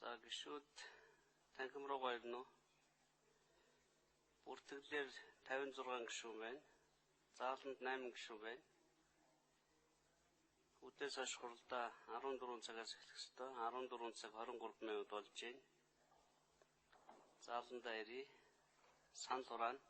За гişүүд танхим руугаа ирнэ үү? Бүртгэлээр 56 гишүүн байна. Зааланд 8 гишүүн байна. Үдээс хойш хуралдаа 14 цагаас эхлэх ёстой. 14 цаг 23 минут болж байна. Зааландаа ирье. Санал хураана.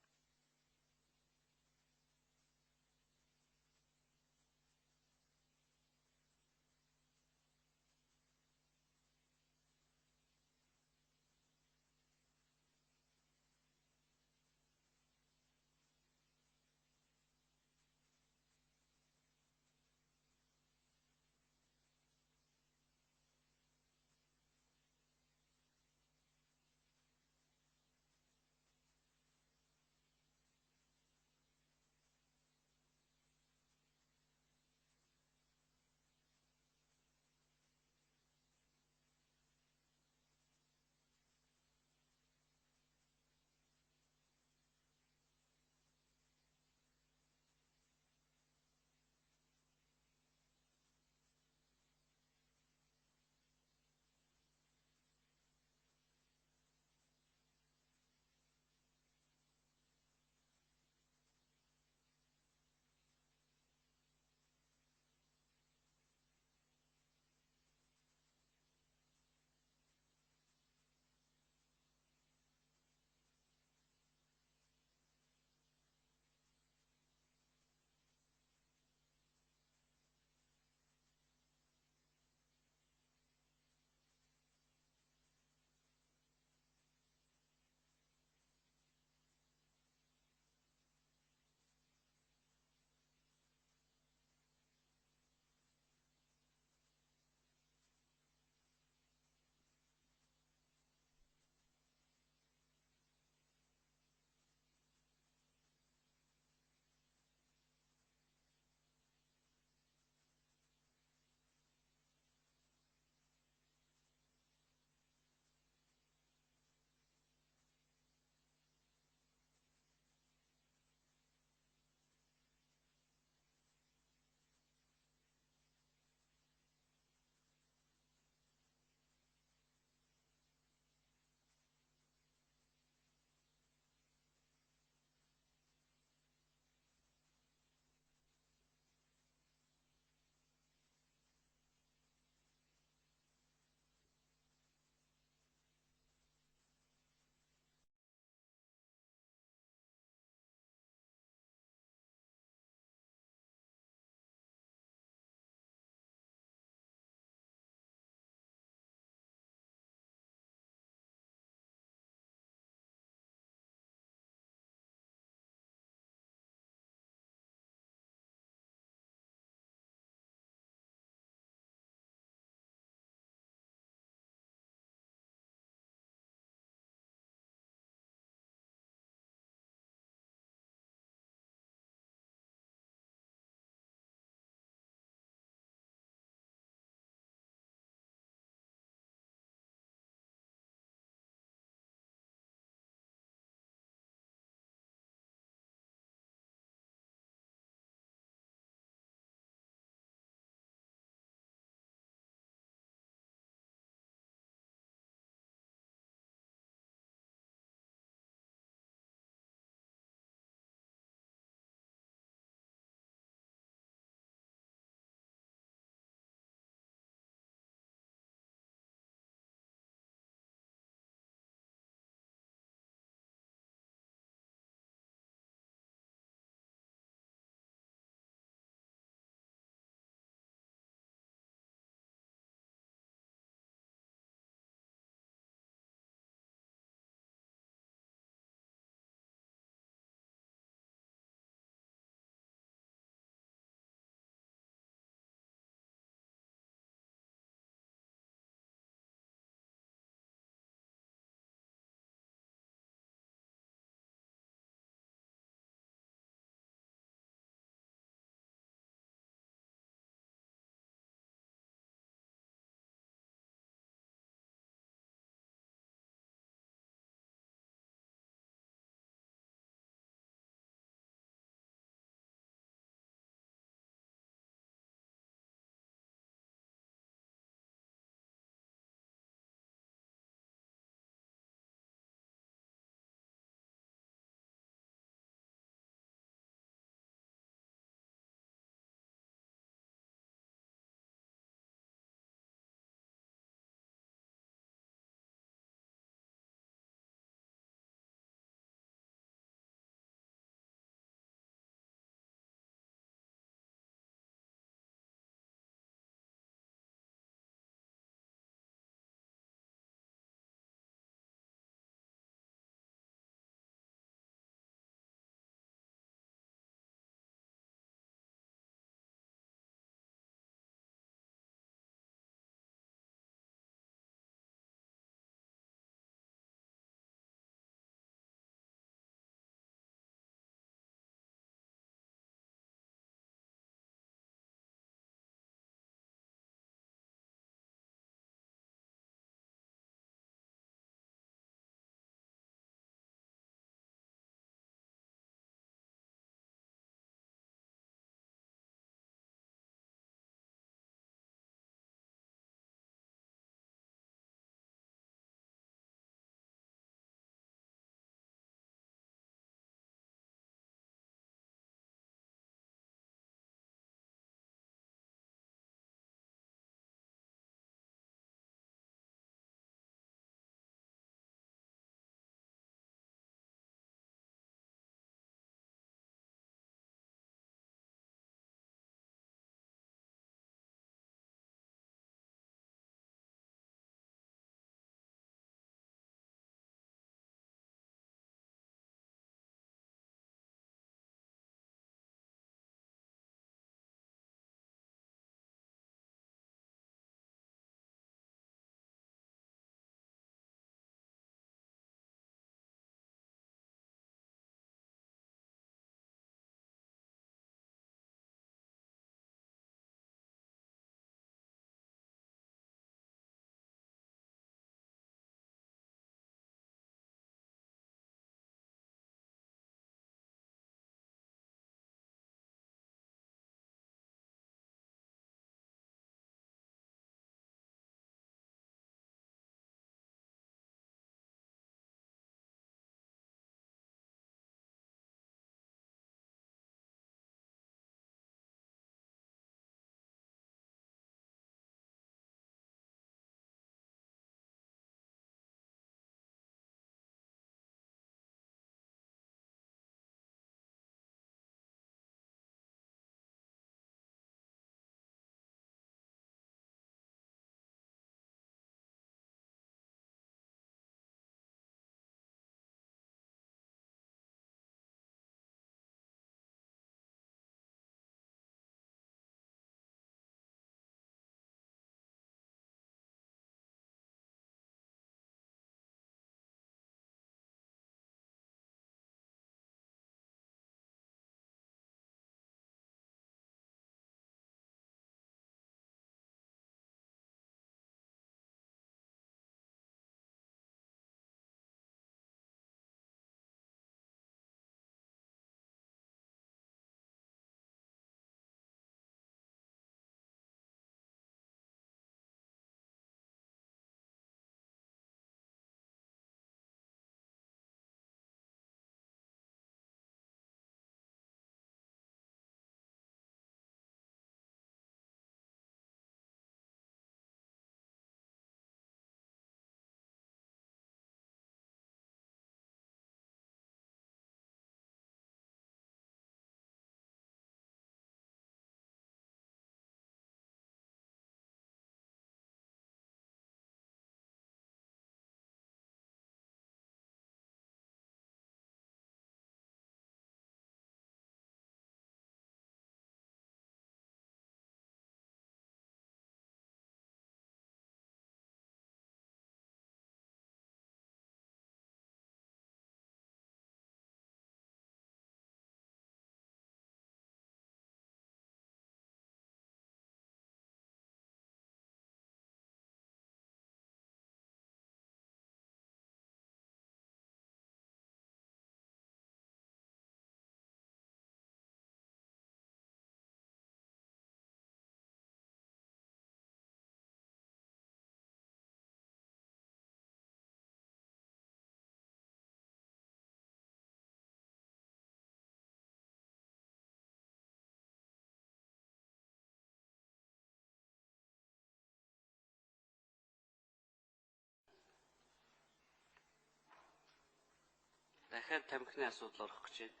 Дахиад тамхины асуудал орох гэж байна.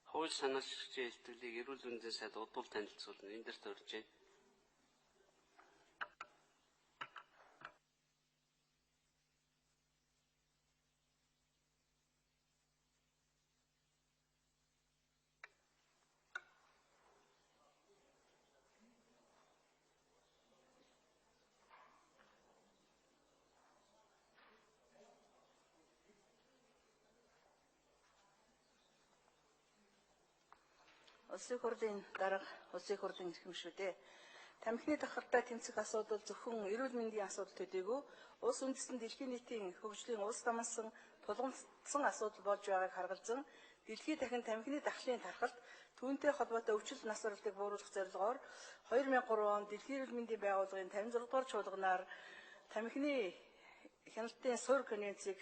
Хууль санаачлагчийн илтгэлийг эрүүл мэндийн сайд удвал танилцуулна. Энэ дээр төрж байна. Улсын хурлын дарга улсын хурлын эрхэмшүүдээ тамхины давхартай тэмцэх асуудал зөвхөн эрүүл мэндийн асуудал төдийгүй улс үндэстэн дэлхийн нийтийн хөгжлийн улс дамсан тулгымдсан асуудал болж байгааг харгалзан дэлхийд дахин тамхины дахлын тархалт түүнтэй холбоотой өвчлөл насварлтыг бууруулах зорилгоор 2003 онд Дэлхийн эрүүл мэндийн байгууллагын 56 дугаар чуулганаар тамхины хяналтын суурь конвенцийг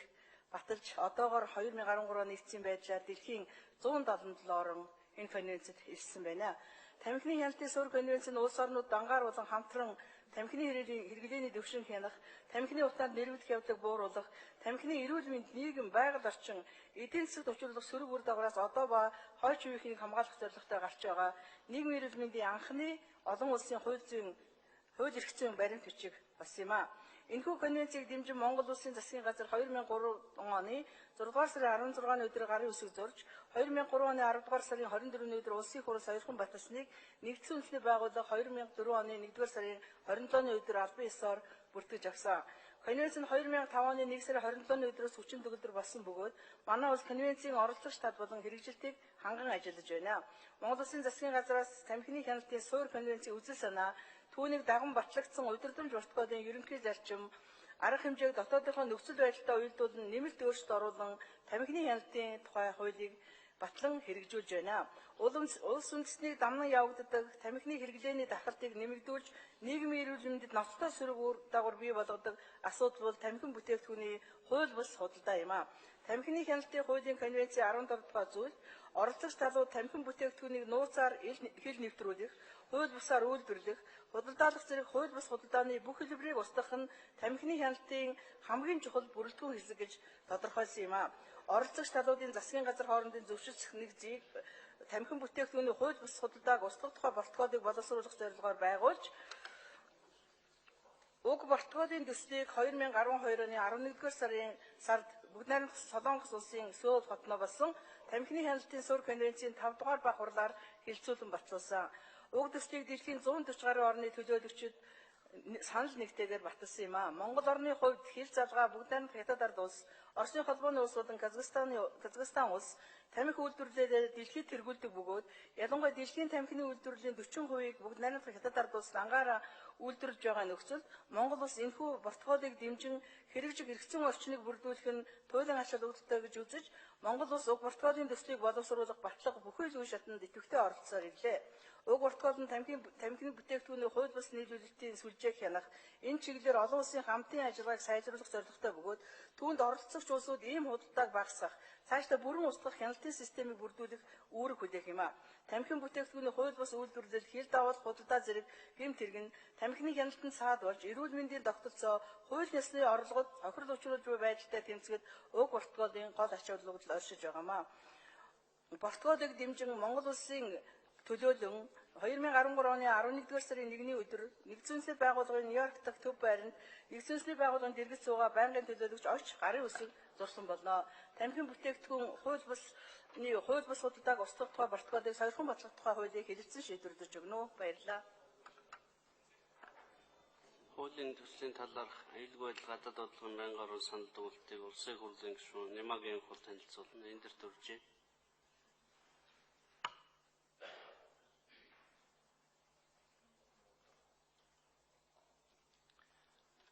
баталж одоогоор 2013 оны эцсийн байдлаар дэлхийн 177 орн энэ конвенцэд ирсэн байна. Тамхины хяналтын суурь конвенц нь улс орнууд дангаар болон хамтран тамхины хэрэглээний дэвшин хянах, тамхины утаанд нэрвэгдэх явдлыг бууруулах, тамхины эрүүл мэнд, нийгэм, байгаль орчин, эдийн засагт учруулах сөрөг үр дагавраас одоо ба хойч үеийнхнийг хамгаалах зорилготой гарч байгаа нийгмийн эрүүл мэндийн анхны олон улсын хууль эрх зүйн баримт бичиг болсон юм а. Энэхүү конвенцийг дэмжин Монгол Улсын засгийн газар 2003 оны 6 дугаар сарын 16-ны өдөр гарын үсэг зурж 2003 оны 10 дугаар сарын 24-ний өдөр улсын хурал сойрхон баталсныг нэгдсэн үндэсний байгууллага 2004 оны 1 дугаар сарын 27-ны өдөр албан ёсоор бүртгэж авсан. Конвенц нь 2005 оны 1 сарын 27-ны өдрөөс хүчин төгөлдөр болсон бөгөөд манай улс конвенцийн оролцогч тал болон хэрэгжилтийг ханган ажиллаж байна. Монгол Улсын засгийн газраас тамхины хяналтын суурь конвенцийн үзэл санаа түүнийг даган батлагдсан удирдамж протоколын ерөнхий зарчим арга хэмжээг дотоодынхоо нөхцөл байдалтай уялдуулан нэмэлт өөрчлөлт оруулан тамхины хяналтын тухай хуулийг батлан хэрэгжүүлж байна. Улс үндэстнийг дамнан явагддаг тамхины хэрэглээний дахалтыг нэмэгдүүлж нийгмийн эрүүл мэндэд ноцтой сөрөг үр дагавар бий болгодог асуудал бол тамхин бүтээгдэхүүний хууль бус худалдаа юм а. Тамхины хяналтын хуулийн конвенцийн 14 дугаар зүйл оролцогч талууд тамхин бүтээгдэхүүнийг нууцаар хил нэвтрүүлэх, хууль бусаар үйлдвэрлэх, худалдаалах зэрэг хууль бус худалдааны бүх хэлбэрийг устгах нь тамхины хяналтын хамгийн чухал бүрэлдэхүүн хэсэг гэж тодорхойлсон юм а. Оролцогч талуудын засгийн газар хоорондын зөвшөлт нэгжийг тамхин бүтээгдэхүүний хууль бус худалдааг устгах тухай протоколыг боловсруулах зорилгоор байгуулж уг протоколын төслийг 2012 оны 11-р сард Бүгд найрамдах Солонгос улсын Сөүл хотноо болсон тамхины хяналтын суурь конвенцийн 5 дугаар ба хурлаар хилцүүлэн батлуулсан. Уг төслийг дэлхийн 140 гаруй орны төлөөлөгчид санал нэгтэйгээр баталсан юм а. Монгол орны хувьд хил залгаа бүгд найрамдах Хятад ард улс, Оросын холбооны улс болон Казахстан улс тамхи үйлдвэрлэлээр дэлхийд тэргүүлдэг бөгөөд ялангуяа дэлхийн тамхины үйлдвэрлэлийн 40%-ийг бүгд найрамдах Хятад ард улс ангаараа үйлдвэрлэж байгаа нөхцөлд Монгол улс энэхүү протоколыг дэмжин хэрэгжих эрхцэн орчныг бүрдүүлэх нь туйлын ачаал үүдэлтэй гэж үзэж Монгол улс уг протоколын төслийг боловсруулах батлах бүхэл үе шатнд идэвхтэй оролцсоор ирлээ. Уг протокол нь тамхины бүтээгдэхүүний хууль бус нийлүүлэлтийн сүлжээг хянах, энэ чиглэлээр олон улсын хамтын ажиллагааг сайжруулах зорилготой бөгөөд түүнд оролцогч улсууд ийм худалдааг багасгах, цаашдаа бүрэн устгах хяналтын системийг бүрдүүлэх үүрэг хүлээх юм а. Тамхин бүтээгдэхүүний хууль бус үйлдвэрлэл, хил давал, худалдаа зэрэг гэмт хэрэг нь тамхины хяналтанд саад болж эрүүл мэндийн тогтолцоо, хууль ёсны орлогод хохирол учруулж буй байдалтай тэмцэхэд уг протоколын гол ач холбогдол оршиж байгаа юм а. Протоколыг дэмжин Монгол улсын төлөөлөн 2013 оны 11-р сарын 1-ний өдөр нэгдсэн үндэсний байгууллагын Нью-Йорк дахь төв байранд нэгдсэн үндэсний байгууллагын дэргэд суугаа байнгын төлөөлөгч очиж гарын үсэг зурсан болно. Тамхин бүтээгдэхүүн хууль бус худалдааг устгах тухай протоколыг сойрхон батлах тухай хуулийг хэлэлцэн шийдвэрлэж өгнө. Баярлалаа. Хуулийн төслийн талаарх аюулгүй байдал гадаад бодлогын байнгын орон санал дүгнэлтийг улсын хурлын гишүүн Нямагийн хурал танилцуулна. Энэ дээр төрж байна.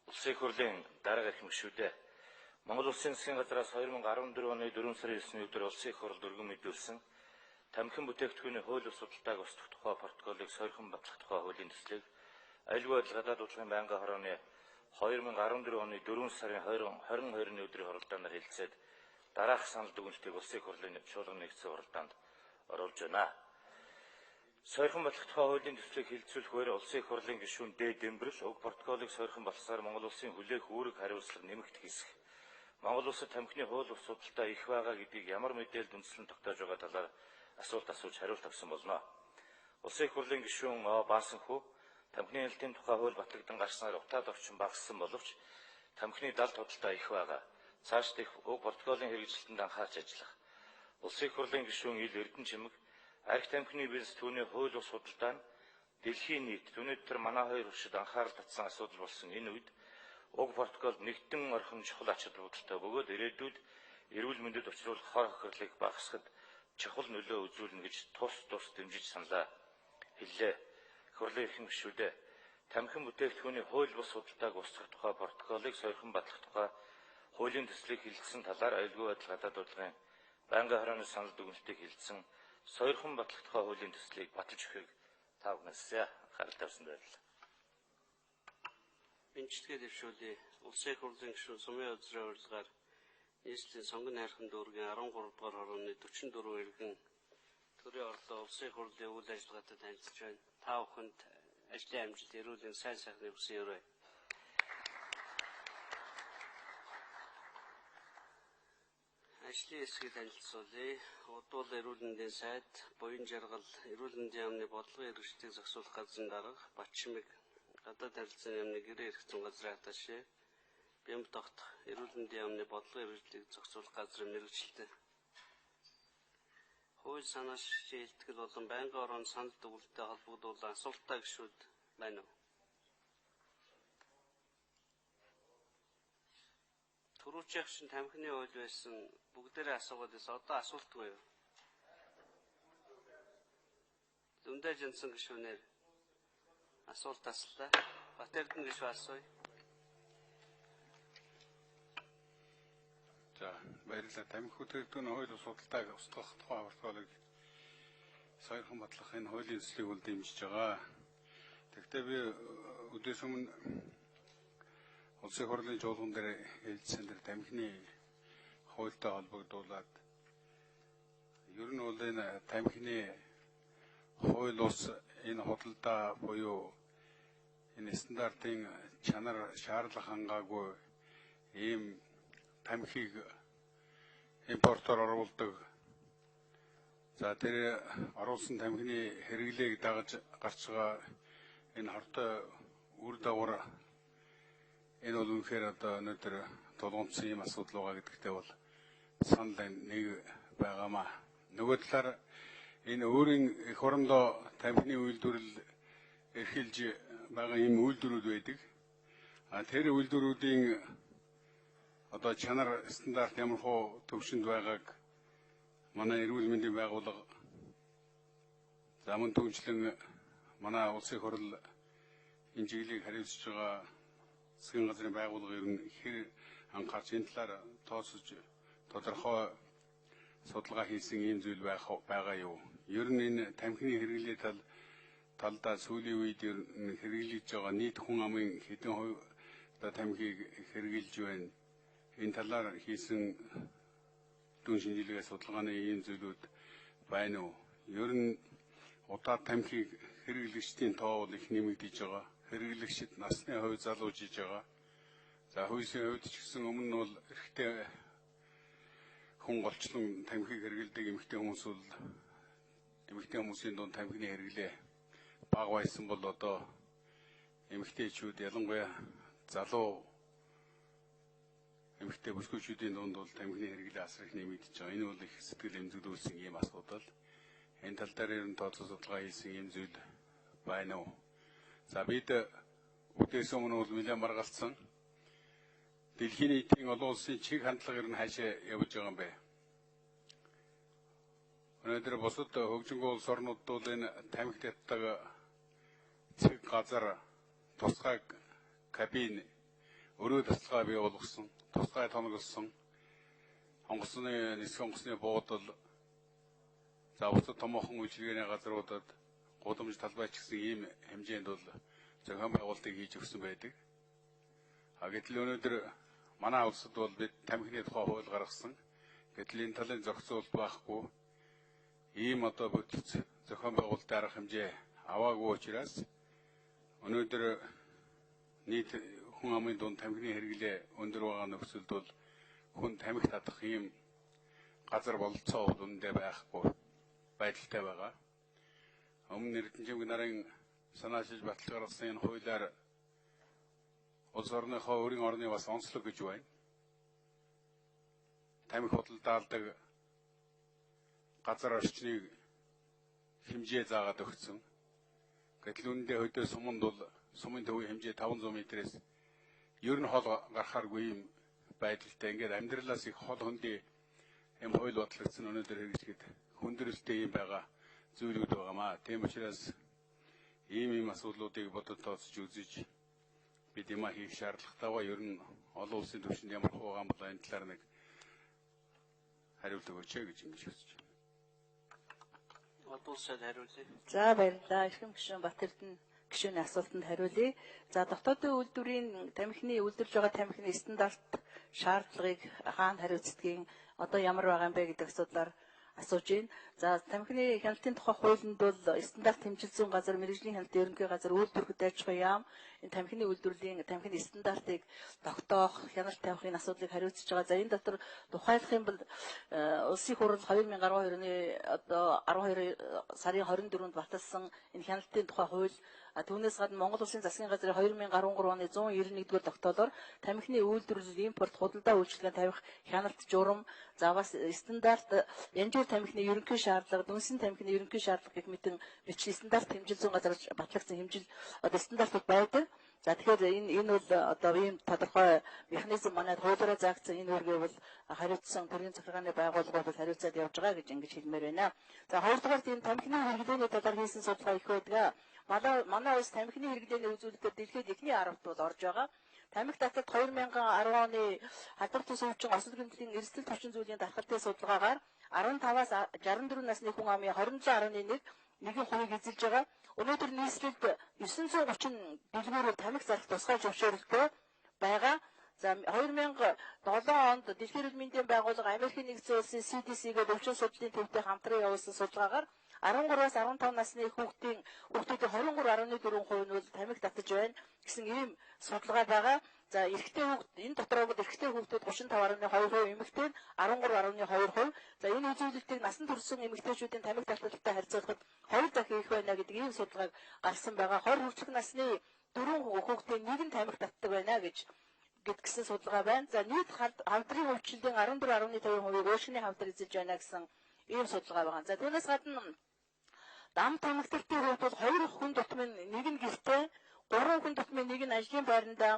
Улсын хурлын дарга эрхэмшүүдээ Монгол Улсын засгийн газраас 2014 оны 4 сарын 9-ний өдөр улсын хуралд өргөн мэдүүлсэн тамхин бүтээгдэхүүний хууль бус худалдааг устгах тухай протоколыг сойрхон батлах тухай хуулийн төслийг аюулгүй байдал гадаад бодлогын байнгын хорооны 2014 оны 4 сарын 22-ны өдрийн хуралдаанаар хэлэлцээд дараах санал дүгнэлтийг улсын хурлын чуулган нэгдсэн хуралдаанд оруулж байна. Сойрхон батлах тухай хуулийн төслийг хилцүүлэхээр улсын их хурлын гишүүн Д. Дэмбэрэл уг протоколыг сойрхон батласаар Монгол улсын хүлээх үүрэг хариуцлага нэмэгт хийсэх. Монгол улсад тамхины хууль бус судалтай их байгаа гэдгийг ямар мэдээлэл үндэслэн тогтоож байгаа талаар асуулт асууж хариулт авсан болно. Улсын их хурлын гишүүн О. Баасанхүү тамхины нэлтийн тухай хууль батлагдсан гарснаар утаад орчин багассан боловч тамхины далд худалдаа их байгаа. Цааш дэх уг протоколын хэрэгжилтэнд анхаарч ажиллах. Улсын их хурлын гишүүн Ил Эрдэнэчимэг арх тамхины бизнес түүний хууль бус судалдаа нь дэлхийн нийт түүний дотор манай хоёр туршид анхаарал татсан асуудал болсон энэ үед уг протокол нэгдэн орхон чухал ач холбогдолтой бөгөөд ирээдүйд эрүүл мэндэд учруулах хор хохирлыг багасгахад чухал нөлөө үзүүлнэ гэж тус дэмжиж саналаа хэллээ. Их хурлын эрхэм гишүүдээ тамхин бүтээгдэхүүний хууль бус судалдааг устгах тухай протоколыг сойрхон батлах тухай хуулийн төслийг хилцсэн талаар аюулгүй байдал гадаад урлагийн байнгын хорооны санал дүгнэлтийг хилцсэн сойрхон батлах тухай хуулийн төслийг баталж өгөхийг та бүхнээс харилт тавьсан байлаа. Бинчтгээ дэвшүүлээ. Улсын их хурлын гишүүн Сумын өдрийн урилгаар нийслэлийн сонгон хайрхан дүүргийн 13 дугаар хорооны 44 иргэн төрийн орлоо улсын их хурлын үйл ажиллагаатай танилцж байна. Та бүхэнд ажлын амжилт, эрүүл мэндийн сайн сайхныг хүсэн өрөө. Ажлын хэсгийг танилцуулъя. Удуул эрүүл мэндийн сайд, буян жаргал, эрүүл мэндийн яамны бодлогын хэрэгжлийг зохицуулах газрын дарга, Батчмэг, гадаад харилцааны яамны гэрээ эрх зүйн газрын аташэ, Бямб тогтох эрүүл мэндийн яамны бодлогын хэрэгжлийг зохицуулах газрын мэргэжилтэн. Хууль санаа шилтгэл болон байнгын орон санал дүгнэлттэй холбогдуулан асуултаа гишүүд байна уу? Түрүүчийнх чинь тамхины хууль байсан бүгдээрээ асуугаад байсан. Одоо асуултгүй юу? Зөндөө жинсэн гишүүнээр асуулт аслаа. Батэрдэн гишүү асууя. За, баярлалаа. Тамхи бүтээгдэхүүний хууль бус судалдааг устгах тухай протоколыг сойрхон батлах энэ хуулийн төслийг бол дэмжиж байгаа. Тэгэхдээ би өдөөс өмнө улсын их хурлын жуулган дээр хэлсэн дээр тамхины хуультай холбогдуулаад ер нь бол энэ тамхины хууль ус энэ худалдаа буюу энэ стандартын чанар шаардлага хангаагүй ийм тамхиг импортоор оруулдаг. За тэр оруулсан тамхины хэрэглээг дагаж гарч байгаа энэ хортой үр дагавар энэ бол үнэхээр одоо өнөөдөр тулгымцсан юм асуудал байгаа гэдэгтээ бол санал нэг байгаамаа. Нөгөө талаар энэ өөрийн эх орондоо тамхины үйлдвэрлэл эрхэлж байгаа юм үйлдвэрүүд байдаг. Тэр үйлдвэрүүдийн одоо чанар стандарт ямар хөө төвшөнд байгааг манай эрүүл мэндийн байгууллага замун түнчлэн манай улсын их хурл энэ чиглэлийг хариуцж байгаа засгийн газрын байгууллага ер нь хэр анхаарч энэ талаар тооцож тодорхой судалгаа хийсэн ийм зүйл байгаа юу? Ер нь энэ тамхины хэрэглээ талдаа сүүлийн үед ер нь хэрэглэж байгаа нийт хүн амын хэдэн хувь тамхиг хэрэглэж байна? Энэ талаар хийсэн дүн шинжилгээ судалгааны ийм зүйлүүд байна уу? Ер нь удаа тамхиг хэрэглэгчдийн тоо бол их нэмэгдэж байгаа. Хэрэглэгчид насны хувь залуужиж байгаа. За хүйсийн хувьд ч гэсэн өмнө нь бол эрэгтэй хүн голчлон тамхиг хэрэглэдэг эмэгтэй хүмүүсийн дунд тамхины хэрэглээ бага байсан бол одоо эмэгтэйчүүд ялангуяа залуу эмэгтэй бүсгүйчүүдийн дунд бол тамхины хэрэглээ асар их нэмэгдэж байгаа. Энэ бол их сэтгэл эмзэглүүлсэн ийм асуудал. Энэ тал дээр ер нь тооцоо судалгаа хийсэн ийм зүйл байна уу? За бид үдээс өмнө бол нэлээд маргалцсан. Дэлхийн нийтийн олон улсын чиг хандлага ер нь хаашаа явж байгаа юм бэ? Өнөөдөр бусад хөгжингөө улс орнууд бол энэ тамхи татдаг цэг газар тусгай кабин өрөө тасалгаа бий болгосон, тусгай тоноглосон, нисэх онгоцны буудал, за бусад томоохон үйлчилгээний газруудад гудамж талбайч гэсэн ийм хэмжээнд бол зохион байгуулалтыг хийж өгсөн байдаг. Гэтэл өнөөдөр манай улсад бол бид тамхины тухай хууль гаргасан. Гэтэл энэ талын зохицуулалт байхгүй. Ийм одоо бүтц зохион байгуулалтын арга хэмжээ аваагүй учраас өнөөдөр нийт хүн амын дунд тамхины хэрэглээ өндөр байгаа нөхцөлд бол хүн тамхи татах ийм газар бололцоо бол үндэ байхгүй байдалтай байгаа. Өмнө Эрдэнэчимэг нарын санаачилж баталгаар гаргасан энэ хуулиар улс орныхоо өөрийн орны бас онцлог гэж байна. Тамхи худалдаалдаг газар орчныг хэмжээ заагаад өгсөн. Гэтэл үүндээ хөдөө суманд бол сумын төвийн хэмжээ 500 м-ээс ер нь хол гарахааргүй юм байдалтай. Ингээд амьдралаас их хол хөндий юм хууль батлагдсан өнөөдөр хэрэгжихэд хүндрэлтэй юм байгаа зүйлүүд байгаамаа. Тийм учраас ийм асуудлуудыг бодож тооцож үзэж бид юм хийх шаардлагатай ба ер нь олон улсын түвшинд ямар хуугаан бол энэ талаар нэг хариулт өгөөч гэж ингэж хүсэж байна. Олон улсад хариулъя. За баярлалаа. Эрхэм гишүүн Батэрдэн гишүүний асуултанд хариулъя. За дотоодын үйлдвэрийн тамхины үйлдвэрж байгаа тамхины стандарт шаардлагыг хаана хариуцдгийг одоо ямар байгаа юм бэ гэдэг асуудлаар асууж байна. За тамхины хяналтын тухай хуулинд бол стандарт хэмжил зүйн газар, мэргэжлийн хяналтын ерөнхий газар, үйлдвэрхэд аж ахуйн яам энэ тамхины үйлдвэрлэлийн тамхины стандартыг тогтоох, хяналт тавихын асуудлыг хариуцж байгаа. За энэ дотор тухайлах юм бол улсын хурал 2012 оны одоо 12 сарын 24-нд баталсан энэ хяналтын тухай хууль түүнээс гадна Монгол Улсын засгийн газрын 2013 оны 191-р тогтоолоор тамхины үйлдвэрлэл, импорт, худалдаа үйлчилгээ тавих хяналт журам, за бас стандарт янжуур тамхины ерөнхий шаардлага, дүнсэн тамхины ерөнхий шаардлага гэх мэтэн бичлийн стандарт хэмжил зүйн газар батлагдсан хэмжил одоо стандартууд байдаг. За тэгэхээр энэ бол одоо ийм тодорхой механизм манайд хуулиараа заагдсан энэ үүргээ бол хариуцсан төрийн захиргааны байгууллага бол хариуцаад явж байгаа гэж ингэж хэлмээр байна. За хоёрдугаар энэ тамхины хэрэглээний талаар хийсэн судалгаа их байдаг. Манай улс тамхины хэрэглээний үзүүлэлтээр дэлхийд эхний 10-т бол орж байгаа. Тамхи таталт 2010 оны халдвар тус өвчин осол гэмтлийн эрсдэл төвчин зүйлийн дархалтын судалгаагаар 15-аас 64 насны хүн амын 26.1% эзэлж байгаа. Өнөөдөр нийслэлд 930 дэлгүүрээр тамхи зарах тусгай зөвшөөрлөлтөө байгаа. За 2007 онд Дэлхийн эрүүл мэндийн байгууллага Америкийн нэгдсэн улсын CDC-гээ өвчин судлалын төвтэй хамтран явуулсан судалгаагаар 13-аас 15 насны хүүхдийн 23.4% нь бол тамхи татаж байна гэсэн ийм судалгаа байгаа. За эрэгтэй хүүхд энэ дотроо бол эрэгтэй хүүхдүүд 35.2%, эмэгтэй 13.2%. За энэ үзүүлэлтийг насан туршсан эмэгтэйчүүдийн тамхи таталттай харьцуулахад 2 дахин их байна гэдэг ийм судалгааг гаргасан байгаа. 20 хүртэлх насны 4 хүүхдийн 1 нь тамхи татдаг байна гэсэн судалгаа байна. За нийт хавдрын өвчлөлийн 14.5%-ийг уушгины хавдар эзэлж байна гэсэн ийм судалгаа байгаа. За түүнээс гадна дам тамхиталтын хувьд бол 2 хүн тутмын 1 нь гэртээ, 3 хүн тутмын 1 нь ажлын байранда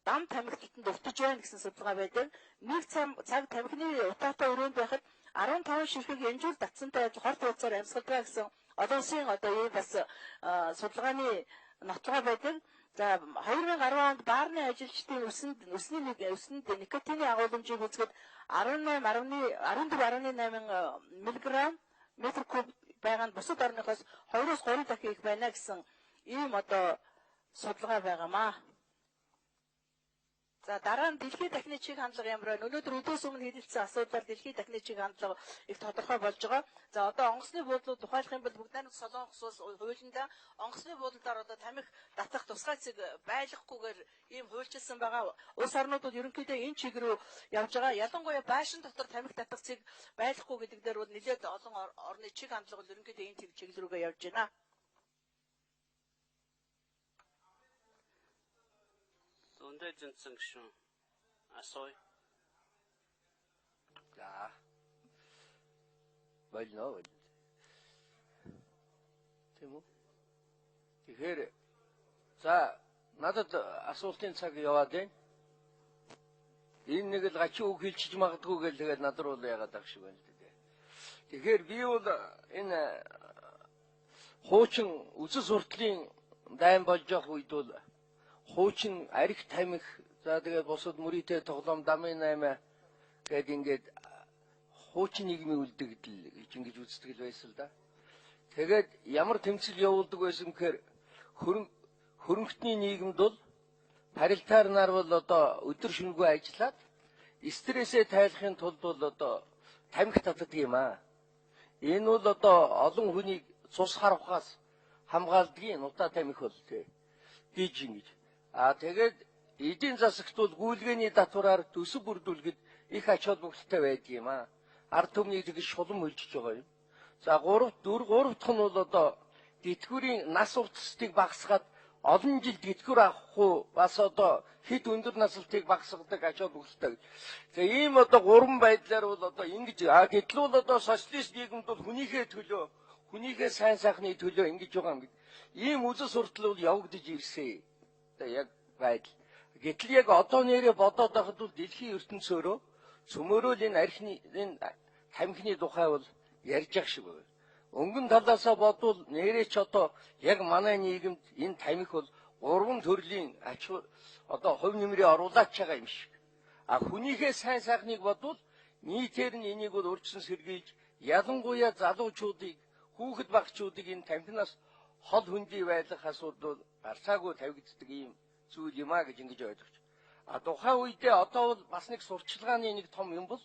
дам тамхиталтанд өвтөж байна гэсэн судалгаа байдаг. Нэг цаг тамхины утаатай өрөөнд байхад 15 ширхэг янжуур татсантай хорт хуудасаар амьсгалдаг гэсэн олон улсын одоо ийм бас судалгааны нотлогоо байдаг. За 2010 онд баарны ажилчдын өсөнд никотины агуулмжийг үзэхэд 14.8 мг метр куб байгаа нь бусад орныхоос 2-оос 3 дахин их байна гэсэн ийм одоо судалгаа байгаамаа. За дараа нь дэлхийн техник чиг хандлага ямар байна? Өнөөдөр өдөөс өмнө хэлэлцсэн асуудлаар дэлхийн техник чиг хандлага их тодорхой болж байгаа. За одоо онгоцны буудлууд тухайлах юм бол бүгд найрамд Солонгос улс хуулиндаа онгоцны буудлаар одоо тамхи татах тусгай цэг байлгахгүйгээр ийм хуульчилсан байгаа. Улс орнуудад ерөнхийдөө энэ чиг рүү явж байгаа. Ялангуяа байшин дотор тамхи татах цэг байлгахгүй гэдэг дээр бол нэлээд олон орны чиг хандлага бол ерөнхийдөө энэ чиглэл рүүгээ явж байна. Зөндөө жинсэн гişүн асууя. За. Болно. Тийм үү? Тэгэхээр за надад асуултын цаг яваад байна. Энэ нэг л гачи үг хэлчих магадгүй гэл тэгээд над руу яагаад ах шиг байна дээ. Тэгэхээр би бол энэ хуучин үсэл суртлын дайн болж явах үед бол хуучин арх тамхи за тэгээд бусад мөрийтэй тоглоом дамын 8 гээд ингээд хуучин нийгмийн үлдэгдэл гэж ингэж үздэг л байсан л да. Тэгээд ямар тэмцэл явуулдаг байсан гэхээр хөрөнгөтний нийгэмд бол парилтаар нар бол одоо өдөр шөнөгүй ажиллаад стрессээ тайлахын тулд бол одоо тамхи татдаг юм аа. Энэ бол одоо олон хүнийг цус харавхаас хамгаалдгийн утаа тамхи бол гэж ингэж. Тэгээд эдийн засагт бол гүйлгээний татвараар төсөв бүрдүүлэхэд их ач холбогдолтой байдаг юм аа. Ард түмнийг тэгж шулан мөлжиж байгаа юм. За 3 дахь нь бол одоо тэтгэврийн нас уртсыг багасгаад олон жил тэтгэвэр авахгүй бас одоо хэд өндөр наслтыг багасгадаг ач холбогдолтой. За ийм одоо 3 байдлаар бол одоо ингэж гэтэл бол одоо социалист нийгэмд бол хүнийхээ төлөө, хүнийхээ сайн сайхны төлөө ингэж байгаа юм гэдэг. Ийм үзэл суртал бол явагдаж ирсэн. Одоо яг байдал. Гэтэл яг одоо нэрээ бодоод байхад бол дэлхийн ертөнцөөрөө цөмөрөөл энэ архины энэ тамхины тухай бол ярьж ах шиг байна. Өнгөн талаасаа бодвол нэрээ ч одоо яг манай нийгэмд энэ тамхи бол 3 төрлийн одоо хувь нэмрээ оруулаач байгаа юм шиг. Хүнийхээ сайн сайхныг бодвол нийтээр нь энийг бол урьдчилан сэргийлж ялангуяа залуучуудыг, хүүхэд багчуудыг энэ тамхинаас хол хүндий байх асуудал гарцаагүй тавигддаг ийм зүйл юм а гэж ингэж ойлгож. Тухайн үедээ одоо бол бас нэг сурчлагын нэг том юм бол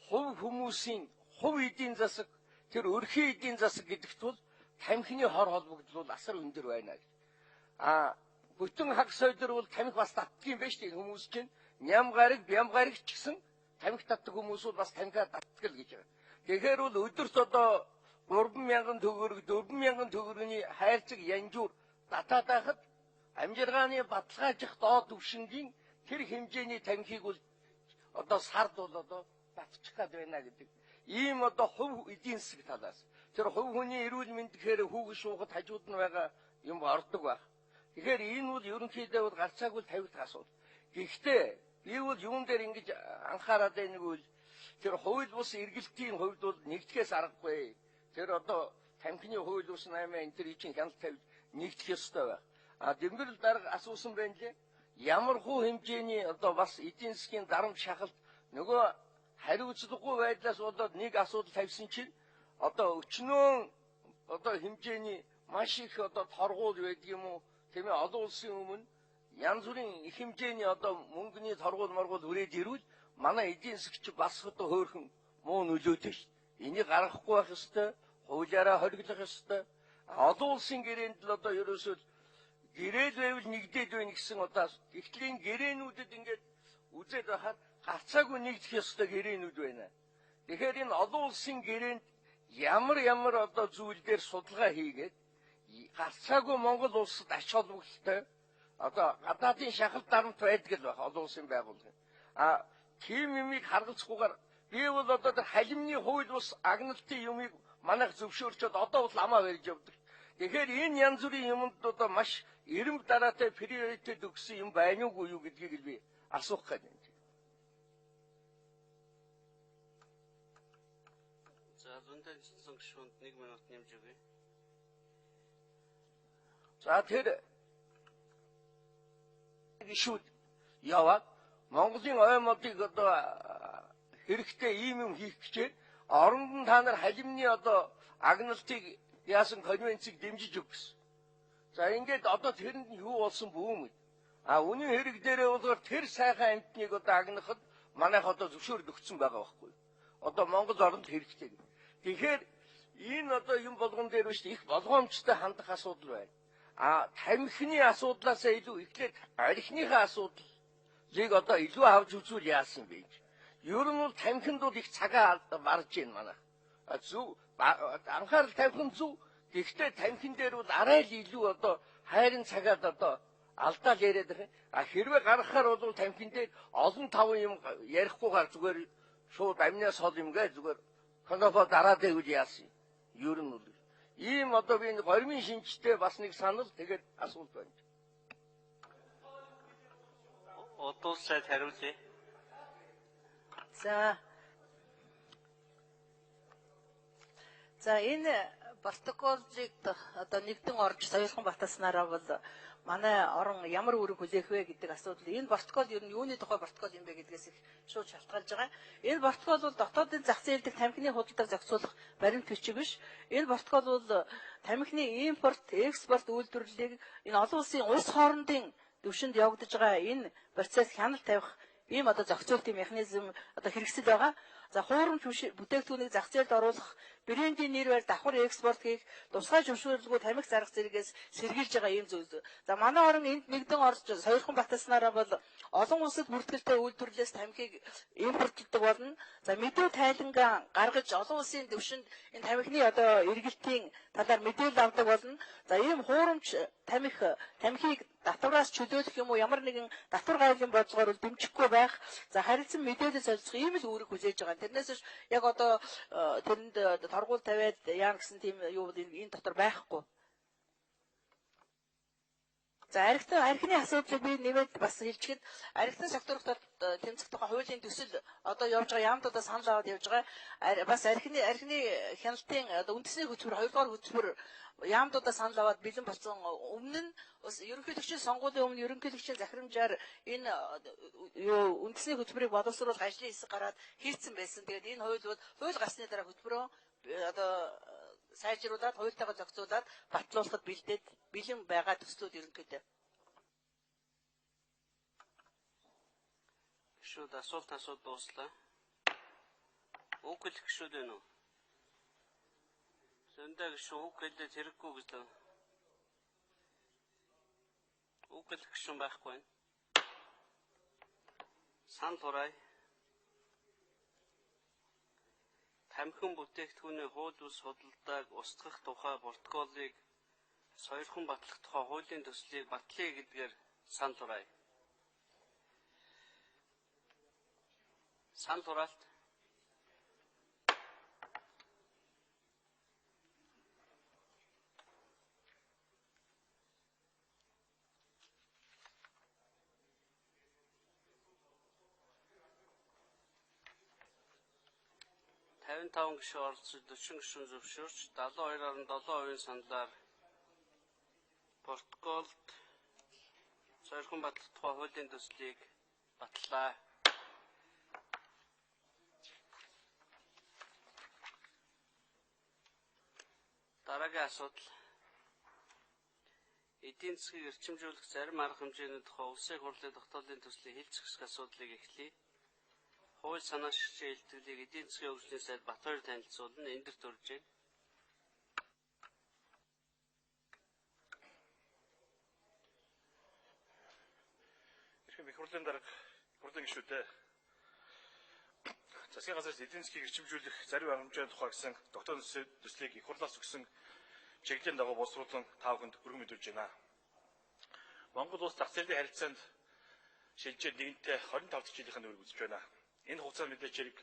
хувь хүмүүсийн хувь эдийн засаг тэр өрхийн эдийн засаг гэдэгт бол тамхины хор холбогдол бол асар өндөр байна гэж. Бүтэн хаг соёлор бол тамхи бас татдаг юм байна шүү дээ хүмүүс чинь. Ням гараг, бям гараг ч гэсэн тамхи татдаг хүмүүс бол бас тамхиа татдаг л гэж байгаа. Тэгэхээр бол өдөрт одоо 3,000 төгрөг, 4,000 төгрөгийн хайрцаг янжуур татаад байхад амжиргааны баталгаажих доод түвшингийн тэр хэмжээний тамхиг бол одоо сард бол одоо татчих гад байна гэдэг. Ийм одоо хувь эдийн засаг талаас тэр хувь хүний эрүүл мэнд гэхээр хүүгэн шуухад хажууд нь байгаа юм ордог байх. Тэгэхээр энэ бол ерөнхийдөө бол гарцаагүй тавигдах асуудал. Гэхдээ би бол юун дээр ингэж анхаарал байна гэвэл тэр хууль бус эргэлтийн хувьд бол нэгтгэхээс аргагүй. Тэр одоо тамхины хууль бус 8 энэ тэр чинь хяналт тавьж нэгтгэх ёстой байх. Дэмгэрэл дарга асуусан байна лээ. Ямар хуу хэмжээний одоо бас эдийн засгийн дарамт шахалт нөгөө хариуцлагагүй байдлаас болоод нэг асуудал тавьсан чинь одоо өчнөө одоо хэмжээний маш их одоо торгуул байдаг юм уу? Тийм ээ, олон улсын өмнө янз бүрийн их хэмжээний одоо мөнгөний торгуул моргуул хүрээд ирвэл манай эдийн засгч бас одоо хөөрхөн муу нөлөөтэй шүү дээ. Энийг гаргахгүй байх ёстой, хуулиараа хориглох ёстой. Олон улсын гэрээнд л одоо ерөөсөө гэрэл байвал нэгдээд байна гэсэн одоо ихтлийн гэрээнүүдэд ингээд үзээд байхад гарцаагүй нэгдэх ёстой гэрээнүүд байна. Тэгэхээр энэ олон улсын гэрээнд ямар одоо зүйл дээр судалгаа хийгээд гарцаагүй Монгол улсад ач холбогдолтой одоо гадаадын шахалт дарамт байдаг л байх олон улсын байгууллага. Тийм юмыг харгалзахгүйгээр би бол одоо халимны хууль бус агналтын юмыг манайх зөвшөөрчөөд одоо бол амаа барьж явдаг. Тэгэхээр энэ янз бүрийн юмд одоо маш эренб дараатай приоритет өгсөн юм байна уугүй юу гэдгийг л би асуух гээд байна. За зөндөө жинсэн гишүүнд 1 минут нэмж өгье. За тэр гишүүд яваад Монголын ой модыг одоо хэрэгтэй ийм юм хийх гэчээр оронд нь та нар халимны одоо агналтыг яасан конвенцийг дэмжиж өг гэсэн. За ингээд одоо тэрэнд нь юу болсон бүүм. Үнийн хэрэг дээрээ болохоор тэр сайхан амтныг одоо агнахад манайх одоо зөвшөөрөл өгсөн байгаа байхгүй. Одоо Монгол оронд хэрэгтэй. Тэгэхээр энэ одоо юм болгон дээр биш их болгоомжтой хандах асуудал байна. Тамхины асуудлаасаа илүү эхлээд архиныхаа асуудлыг одоо илүү авч үзвэл яасан бэ? Ер нь бол тамхинд бол их цагаа марж байна манайх. Зөв анхаарал тавих нь зөв. Гэхдээ тамхин дээр бол арай л илүү одоо хайрын цагаад одоо алдаал яриад байгаа. Хэрвээ гаргахаар бол тамхин дээр олон таван юм ярихгүйгээр зүгээр шууд амнаас хол юм гээ зүгээр конопо дараад байвал яасан. Ер нь бол ийм одоо би гормын шинжтэй бас нэг санал тэгээд асуулт байна. Одоосайд хариулъя. За энэ протоколыг одоо нэгдэн орж соёлхон баталснараа бол манай орон ямар үүрэг хүлээх вэ гэдэг асуудал. Энэ протокол ер нь юуны тухай протокол юм бэ гэдгээс их шууд шалтгаалж байгаа. Энэ протокол бол дотоодын зах зээл дэх тамхины худалдааг зохицуулах баримт бичиг биш. Энэ протокол бол тамхины импорт, экспорт үйлдвэрлэлийг энэ олон улсын улс хоорондын төвшөнд явагдаж байгаа энэ процесс хяналт тавих ийм одоо зохицуултын механизм одоо хэрэгсэл байгаа. За хуурамч бүтээгдэхүүнийг зах зээлд оруулах брендийн нэр барь давхар экспорт хийх, тусгай зөвшөөрлгүй тамхи зарах зэрэгээс сэргийлж байгаа ийм зүйл. За манай орон энд нэгдэн орж сойрхон баталснараа бол олон улсад бүртгэлтэй үйлдвэрлэлээс тамхиг импортлдог болно. За мэдээ тайлангаа гаргаж олон улсын түвшинд энэ тамхины одоо эргэлтийн талаар мэдээлэл авдаг болно. За ийм хуурамч тамхиг татвараас чөлөөлөх юм уу ямар нэгэн татвар гайлын бодлогоор дэмжихгүй байх. За харилцан мэдээлэл солилцох ийм л үүрэг хүлээж байгаа. Тэрнээс ч яг одоо тэрэнд торгуул тавиад яа гэсэн тийм юу энэ дотор байхгүй. За архины асуудлыг би нэмээд бас хэлчихэд архины секторт тэмцэх тухай хуулийн төсөл одоо явж байгаа яамдуудаа санал аваад явж байгаа. Бас архины хяналтын үндэсний хөтөлбөр 2 дугаар хөтөлбөр яамдуудаа санал аваад бэлэн болсон. Өмнө нь бас ерөнхийлөгчийн сонгуулийн өмнө ерөнхийлөгчийн захирамжаар энэ үндэсний хөтөлбөрийг боловсруулах ажлын хэсэг гараад хийцэн байсан. Тэгээд энэ хууль бол хууль гарсны дараа хөтөлбөрөө одоо сайжруулад хуультайгаа зохицуулаад батлуулахад бэлэн байгаа төслүүд ерөнхийдөө. Гишүүд асуулт дууслаа. Үг хэлэх гишүүд байна уу? Зөндөө гишүүд үг хэлээд хэрэггүй гэж л. Үг хэлэх гишүүн байхгүй байна. Санал хураа. Тамхин бүтээгдэхүүний хууль бус судалдааг устгах тухай протоколыг сойрхон батлах тухай хуулийн төслийг батлая гэдгээр санал хураая. Санал хураалт. Таван гишүүн оролцож 40 гишүүн зөвшөөрч 72.7% саналаар протоколд сойрхон батлах тухай хуулийн төслийг батлаа. Дараагийн асуудал. Эдийн засгийг эрчимжүүлэх зарим арга хэмжээний тухай улсын хурлын тогтоолын төслийн хэлцэх асуудлыг эхлэе. Хууль санаа ширхэг илтгэлийг эдийн засгийн хөгжлийн сайд Батбаяр танилцуулна. Энд дэр төрж байна. Эрхэм их хурлын дарга хурлын гишүүдээ засгийн газраас эдийн засгийг эрчимжүүлэх зарим арга хэмжээний тухай гэсэн тогтоон төслийг их хурлаас өгсөн чиглэлийн дагуу боловсруулан та бүхэнд хүргэн мэдүүлж байна. Монгол улс зах зээлийн харилцаанд шилжээд нэгэнтээ 25 дахь жилийнхэн үргэлж үзэж байна. Энэ хугацаанд мэдээж хэрэг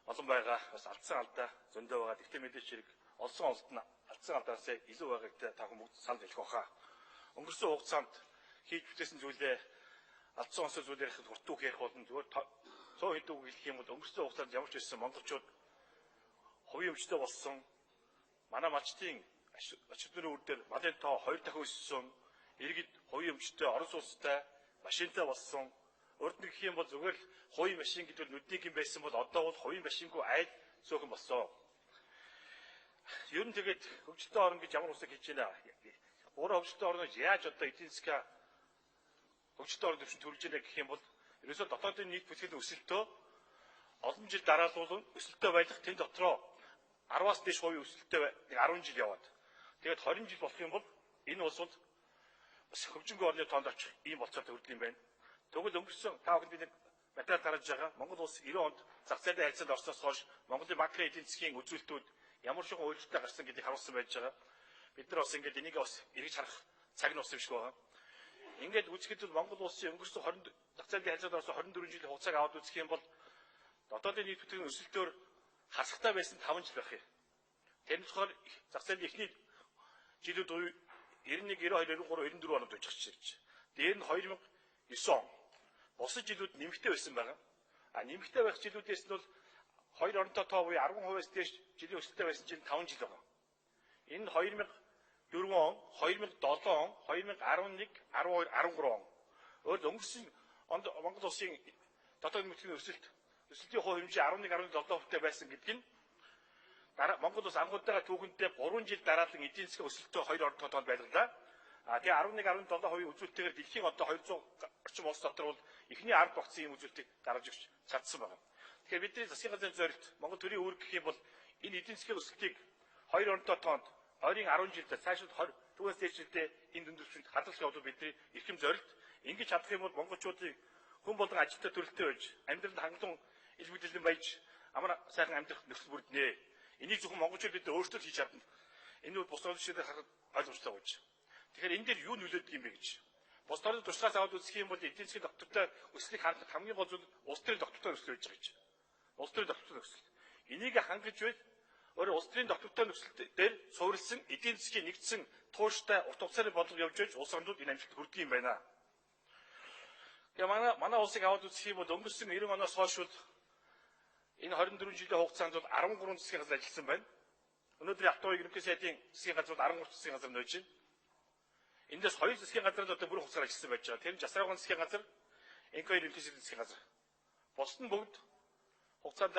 олон байгаа бас алдсан алдаа зөндөө байгаа. Гэхдээ мэдээж хэрэг олсон алдсан алдаасаа илүү байгааг та бүхэн бүгд санал хэлэх баха. Өнгөрсөн хугацаанд хийж бүтээсэн зүйлээ алдсан онцлог зүйлээр хурдтуу ярих болон зүгээр 100 хэдэн үг хэлэх юм бол өнгөрсөн хугацаанд ямар ч байсан монголчууд хувийн өмчтэй болсон манай малчдын ачааллын үр дээр малын тоо 2 дахин өссөн иргэд хувийн өмчтэй орон сууцтай машинтай болсон. Өөрөөр нь гэх юм бол зүгээр л хувийн машин гэдэг нүдний юм байсан бол одоо бол хувийн машингүй айл цөөхөн болсон. Ер нь тэгээд хөгжилтэй орн гэж ямар усыг хийж байна. Өөрөө хөгжилтэй орноо яаж одоо эдийн засгаа хөгжилтэй орн төвшин төрж байна гэх юм бол ерөөсөө дотоодын нийт бүтээгдэхүүн өсөлтөө олон жил дараалуулан өсөлтөө байлгах тэн дотроо 10-аас дээш хувийн өсөлтөө 10 жил яваад. Тэгээд 20 жил болох юм бол энэ улс бол бас хөгжингүй орны тоонд очих ийм болцоотой хүрдэг юм байна. Тэгвэл өнгөрсөн та бүхэнд бид материал гаргаж байгаа Монгол улс 90 онд зах зээлийн харилцаанд орсноос хойш Монголын банкны эдийн засгийн үзүүлэлтүүд ямар нэгэн өөрчлөлтөд гарсан гэдгийг харуулсан байж байгаа. Бид нар бас ингээд энийг бас эргэж харах цаг нь ус юм шиг байгаа. Ингээд үзэхэд бол Монгол улсын өнгөрсөн 20 зах зээлийн харилцаанд орсон 24 жилийн хугацааг аваад үзэх юм бол дотоодын нийт бүтээгдэхүүн өсөлтөөр хасахтай байсан 5 жил байх юм. Тэр нь болохоор зах зээлийн эхний жилүүд 91, 92, 93, 94 онд байж байгаа. Дээр нь 2009 он. Бусад жилүүд нэмэгтэй байсан байгаа. Нэмэгтэй байх жилүүдээс нь бол 2 оронтой тоо буюу 10%-аас дээш жилийн өсөлттэй байсан чинь 5 жил байгаа. Энэ 2004 он, 2007 он, 2011, 12, 13 он. Өөрөөр өнгөрсөн онд Монгол улсын дотоод мөнгөний өсөлтийн хувь хэмжээ 11.7%-тэй байсан гэдэг нь Монгол улс анхудлаа түүхэнтэй 3 жил дараалан эдийн засгийн өсөлтөө 2 оронтой тоонд байлгалаа. Тэгээ 11.7% үзүүлэлтээр дэлхийн одоо 200 орчим улс дотор бол эхний 10 багцын ийм үзүүлэлтийг гаргаж өгч чадсан байна. Тэгэхээр бидний засгийн газрын зорилт Монгол төрийн үүрэг гэх юм бол энэ эдийн засгийн өсөлтийг 2 онтой тоонд ойрын 10 жилдээ цаашид 20 түүнээс дээшлэлтэй энэ дүндэрчэнд хадгалах явуул бидний эрхэм зорилт. Ингэж чадах юм бол монголчуудыг хүн болон ажилтны төрөлтэй байж амьдралд хангалуун ил мэдээлэл баяж амар сайхан амьдрах нөхцөл бүрднэ. Энийг зөвхөн монголчууд бид өөрсдөө хийж чадна. Энэ бол бус орнуудад харахад ойлгомжтой болж. Тэгэхээр энэ дээр юу нөлөөдөг юм бэ гэж. Бус орнууд тушраас аваад үзэх юм бол эдийн засгийн доктортой өслийг хангах хамгийн гол зүйл улс төрийн доктортой өсөл байж байгаа гэж. Улс төрийн доктортой өсөл. Энийг хангаж байл өөрөөр улс төрийн доктортой нөхцөл дээр суурилсан эдийн засгийн нэгдсэн тууштай урт хугацааны бодлого явж байж улс орнууд энэ амжилт хүрдэг юм байна. Тэгээ манай улсыг аваад үзэх юм бол өнгөрсөн 90 оноос хойш энэ 24 жилийн хугацаанд бол 13 засгийн газар ажилласан байна. Өнөөдөр Алтан ерөнхий сайдын засгийн газрууд 13 засгийн газар нөөж байна. Эндээс 2 засгийн газрууд одоо бүрэн хугацаар ажилласан байж байгаа. Тэр нь Жасраагаан засгийн газар, Энх 2 ерөнхий сайдын засгийн газар. Бусд нь бүгд хугацаанд